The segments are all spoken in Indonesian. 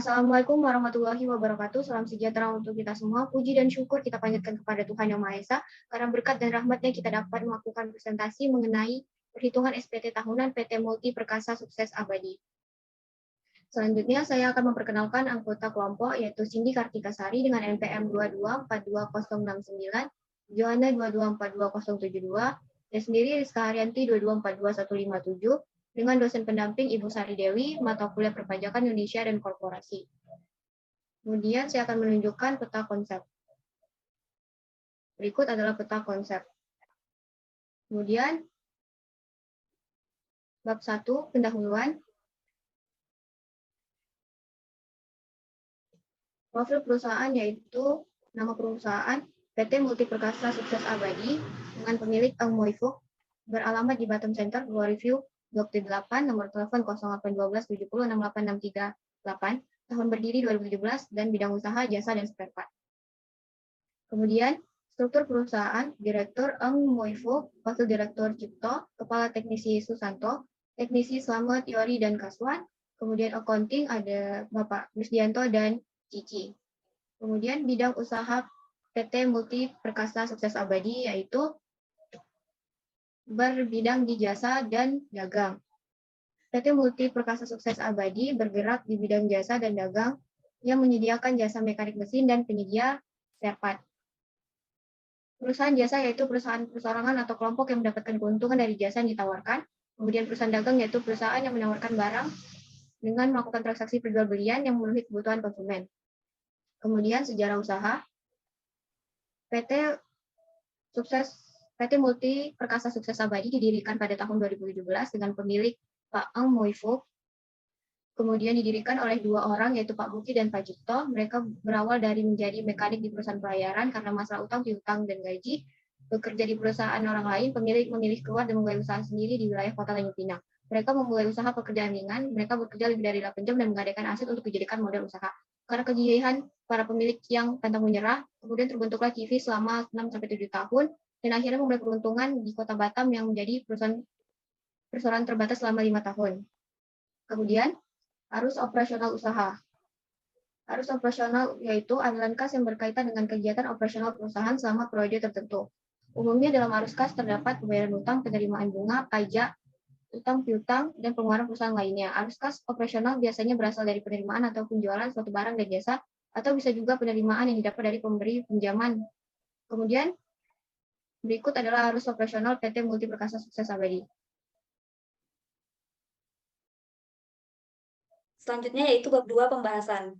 Assalamualaikum warahmatullahi wabarakatuh. Salam sejahtera untuk kita semua. Puji dan syukur kita panjatkan kepada Tuhan Yang Maha Esa. Karena berkat dan rahmat-Nya kita dapat melakukan presentasi mengenai perhitungan SPT tahunan PT Multi Perkasa Sukses Abadi. Selanjutnya saya akan memperkenalkan anggota kelompok yaitu Cindy Kartikasari dengan NPM 2242069, Johanna 2242072, dan sendiri Rizka Haryanti 2242157, dengan dosen pendamping Ibu Sari Dewi, mata kuliah perpajakan Indonesia dan korporasi. Kemudian saya akan menunjukkan peta konsep. Berikut adalah peta konsep. Kemudian, bab 1, pendahuluan. Profil perusahaan yaitu nama perusahaan PT Multi Perkasa Sukses Abadi dengan pemilik Eng Moifuk, beralamat di Batam Center, Gloriview, Blok 8, nomor telepon 0812 70 68638, tahun berdiri 2017, dan bidang usaha, jasa, dan spare part. Kemudian, struktur perusahaan, Direktur Eng Moifuk, Wakil Direktur Cipto, Kepala Teknisi Susanto, Teknisi Slamet, Yori, dan Kaswan. Kemudian accounting ada Bapak Rusdianto dan Cici. Kemudian bidang usaha PT Multi Perkasa Sukses Abadi yaitu berbidang di jasa dan dagang. PT Multi Perkasa Sukses Abadi bergerak di bidang jasa dan dagang yang menyediakan jasa mekanik mesin dan penyedia spare part. Perusahaan jasa yaitu perusahaan perseorangan atau kelompok yang mendapatkan keuntungan dari jasa yang ditawarkan. Kemudian perusahaan dagang yaitu perusahaan yang menawarkan barang dengan melakukan transaksi perjualbelian yang memenuhi kebutuhan konsumen. Kemudian sejarah usaha, PT Multi Perkasa Sukses Abadi didirikan pada tahun 2017 dengan pemilik Pak Eng Moifuk. Kemudian didirikan oleh dua orang yaitu Pak Buki dan Pak Cipto. Mereka berawal dari menjadi mekanik di perusahaan pelayaran karena masalah utang, piutang, dan gaji. Bekerja di perusahaan orang lain, pemilik memilih keluar dan memulai usaha sendiri di wilayah kota Tanjung Pinang. Mereka memulai usaha pekerjaan ringan, mereka bekerja lebih dari 8 jam dan menggadaikan aset untuk dijadikan modal usaha. Karena kegigihan para pemilik yang pantang menyerah, kemudian terbentuklah CV selama 6-7 tahun, dan akhirnya memulai peruntungan di kota Batam yang menjadi perusahaan terbatas selama 5 tahun. Kemudian, arus operasional usaha. Arus operasional yaitu aliran kas yang berkaitan dengan kegiatan operasional perusahaan selama periode tertentu. Umumnya dalam arus kas terdapat pembayaran utang, penerimaan bunga, pajak, utang piutang, dan pengeluaran perusahaan lainnya. Arus kas operasional biasanya berasal dari penerimaan atau penjualan suatu barang dan jasa, atau bisa juga penerimaan yang didapat dari pemberi pinjaman. Kemudian, berikut adalah arus operasional PT Multi Perkasa Sukses Abadi. Selanjutnya yaitu bab 2 pembahasan.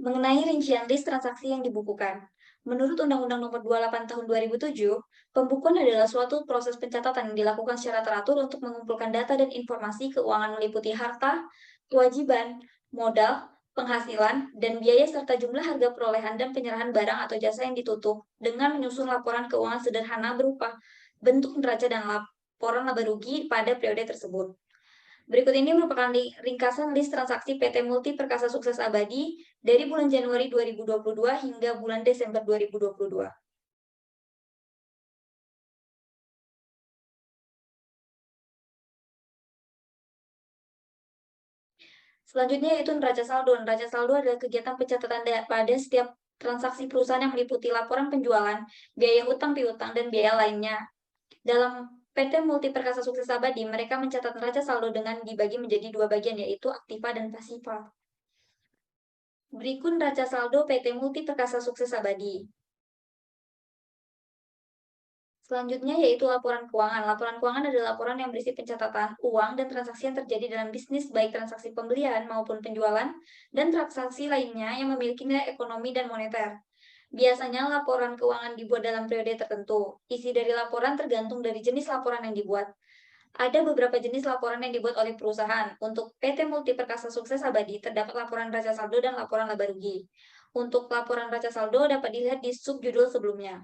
Mengenai rincian list transaksi yang dibukukan. Menurut Undang-Undang Nomor 28 Tahun 2007, pembukuan adalah suatu proses pencatatan yang dilakukan secara teratur untuk mengumpulkan data dan informasi keuangan meliputi harta, kewajiban, modal, penghasilan, dan biaya serta jumlah harga perolehan dan penyerahan barang atau jasa yang ditutup dengan menyusun laporan keuangan sederhana berupa bentuk neraca dan laporan laba rugi pada periode tersebut. Berikut ini merupakan ringkasan list transaksi PT Multi Perkasa Sukses Abadi dari bulan Januari 2022 hingga bulan Desember 2022. Selanjutnya yaitu neraca saldo. Neraca saldo adalah kegiatan pencatatan pada setiap transaksi perusahaan yang meliputi laporan penjualan, biaya hutang piutang, dan biaya lainnya. Dalam PT Multi Perkasa Sukses Abadi, mereka mencatat neraca saldo dengan dibagi menjadi dua bagian, yaitu aktiva dan pasifa. Berikut neraca saldo PT Multi Perkasa Sukses Abadi. Selanjutnya yaitu laporan keuangan. Laporan keuangan adalah laporan yang berisi pencatatan uang dan transaksi yang terjadi dalam bisnis, baik transaksi pembelian maupun penjualan, dan transaksi lainnya yang memiliki nilai ekonomi dan moneter. Biasanya laporan keuangan dibuat dalam periode tertentu. Isi dari laporan tergantung dari jenis laporan yang dibuat. Ada beberapa jenis laporan yang dibuat oleh perusahaan. Untuk PT Multi Perkasa Sukses Abadi, terdapat laporan neraca saldo dan laporan laba rugi. Untuk laporan neraca saldo dapat dilihat di subjudul sebelumnya.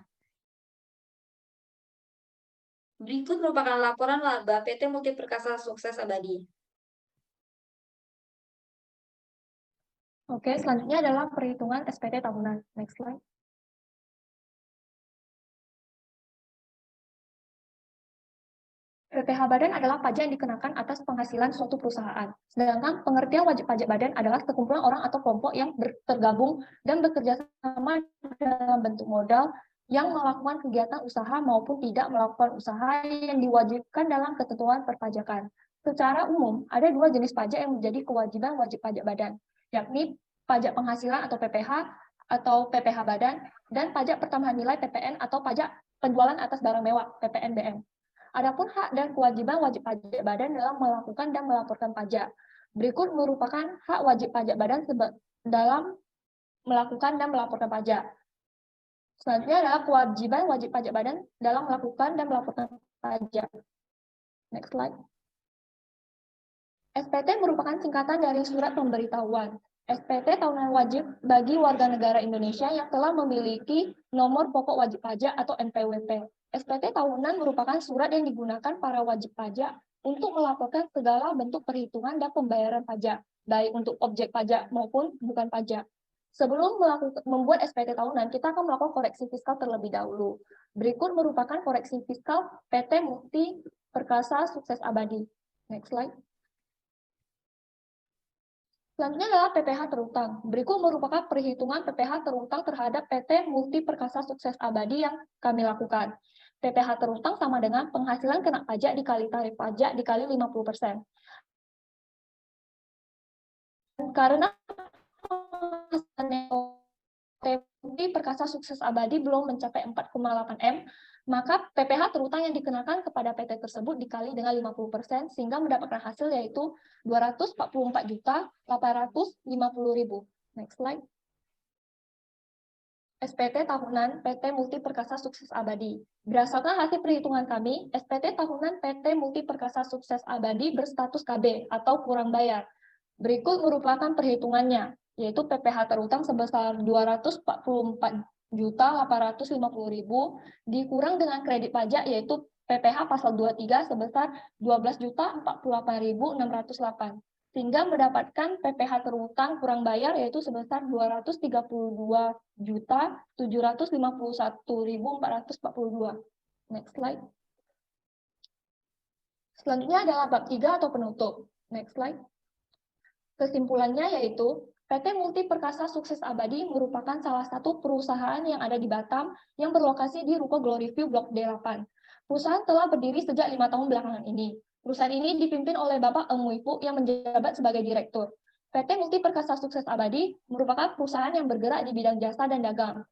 Berikut merupakan laporan laba PT Multi Perkasa Sukses Abadi. Oke, selanjutnya adalah perhitungan SPT tahunan. Next slide. PPh badan adalah pajak yang dikenakan atas penghasilan suatu perusahaan. Sedangkan pengertian wajib pajak badan adalah sekumpulan orang atau kelompok yang tergabung dan bekerja sama dalam bentuk modal yang melakukan kegiatan usaha maupun tidak melakukan usaha yang diwajibkan dalam ketentuan perpajakan. Secara umum, ada dua jenis pajak yang menjadi kewajiban wajib pajak badan, yakni pajak penghasilan atau PPh badan, dan pajak pertambahan nilai PPN atau pajak penjualan atas barang mewah PPNBM. Adapun hak dan kewajiban wajib pajak badan dalam melakukan dan melaporkan pajak. Berikut merupakan hak wajib pajak badan dalam melakukan dan melaporkan pajak. Selanjutnya adalah kewajiban wajib pajak badan dalam melakukan dan melaporkan pajak. Next slide. SPT merupakan singkatan dari surat pemberitahuan. SPT tahunan wajib bagi warga negara Indonesia yang telah memiliki nomor pokok wajib pajak atau NPWP. SPT tahunan merupakan surat yang digunakan para wajib pajak untuk melaporkan segala bentuk perhitungan dan pembayaran pajak, baik untuk objek pajak maupun bukan pajak. Sebelum membuat SPT tahunan, kita akan melakukan koreksi fiskal terlebih dahulu. Berikut merupakan koreksi fiskal PT Mukti Perkasa Sukses Abadi. Next slide. Selanjutnya adalah PPh terutang. Berikut merupakan perhitungan PPh terutang terhadap PT Mukti Perkasa Sukses Abadi yang kami lakukan. PPh terutang sama dengan penghasilan kena pajak dikali tarif pajak dikali 50%. Karena PT Mukti Perkasa Sukses Abadi belum mencapai 4,8 M, maka PPh terutang yang dikenakan kepada PT tersebut dikali dengan 50% sehingga mendapatkan hasil yaitu 244.850.000. Next slide. SPT tahunan PT Mukti Perkasa Sukses Abadi. Berdasarkan hasil perhitungan kami, SPT tahunan PT Mukti Perkasa Sukses Abadi berstatus KB atau kurang bayar. Berikut merupakan perhitungannya, yaitu PPh terutang sebesar 244.850.000 dikurang dengan kredit pajak yaitu PPh pasal 23 sebesar 12.048.608 sehingga mendapatkan PPh terutang kurang bayar yaitu sebesar 232.751.442. Next slide. Selanjutnya adalah bab 3 atau penutup. Next slide. Kesimpulannya yaitu PT Mukti Perkasa Sukses Abadi merupakan salah satu perusahaan yang ada di Batam yang berlokasi di Ruko Glory View Blok D8. Perusahaan telah berdiri sejak 5 tahun belakangan ini. Perusahaan ini dipimpin oleh Bapak Muifu yang menjabat sebagai direktur. PT Mukti Perkasa Sukses Abadi merupakan perusahaan yang bergerak di bidang jasa dan dagang.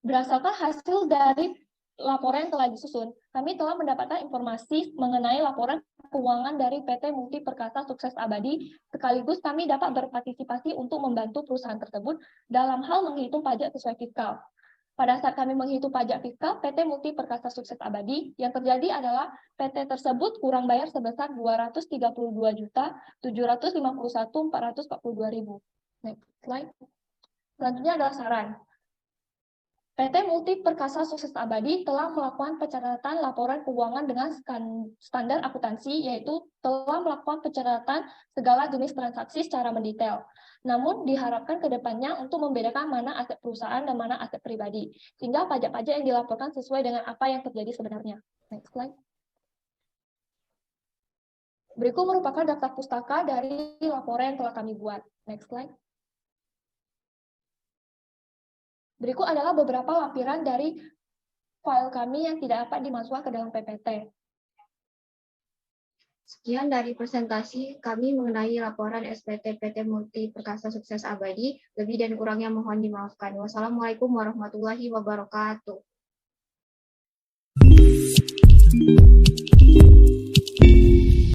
Berdasarkan hasil dari laporan yang telah disusun, kami telah mendapatkan informasi mengenai laporan keuangan dari PT Mukti Perkasa Sukses Abadi, sekaligus kami dapat berpartisipasi untuk membantu perusahaan tersebut dalam hal menghitung pajak sesuai fiskal. Pada saat kami menghitung pajak fiskal PT Mukti Perkasa Sukses Abadi, yang terjadi adalah PT tersebut kurang bayar sebesar 232.751.442.000. Next slide. Selanjutnya adalah saran. PT Mukti Perkasa Sukses Abadi telah melakukan pencatatan laporan keuangan dengan standar akuntansi, yaitu telah melakukan pencatatan segala jenis transaksi secara mendetail. Namun diharapkan ke depannya untuk membedakan mana aset perusahaan dan mana aset pribadi, sehingga pajak-pajak yang dilaporkan sesuai dengan apa yang terjadi sebenarnya. Next slide. Berikut merupakan daftar pustaka dari laporan yang telah kami buat. Next slide. Berikut adalah beberapa lampiran dari file kami yang tidak dapat dimasukkan ke dalam PPT. Sekian dari presentasi kami mengenai laporan SPT PT Mukti Perkasa Sukses Abadi. Lebih dan kurangnya mohon dimaafkan. Wassalamualaikum warahmatullahi wabarakatuh.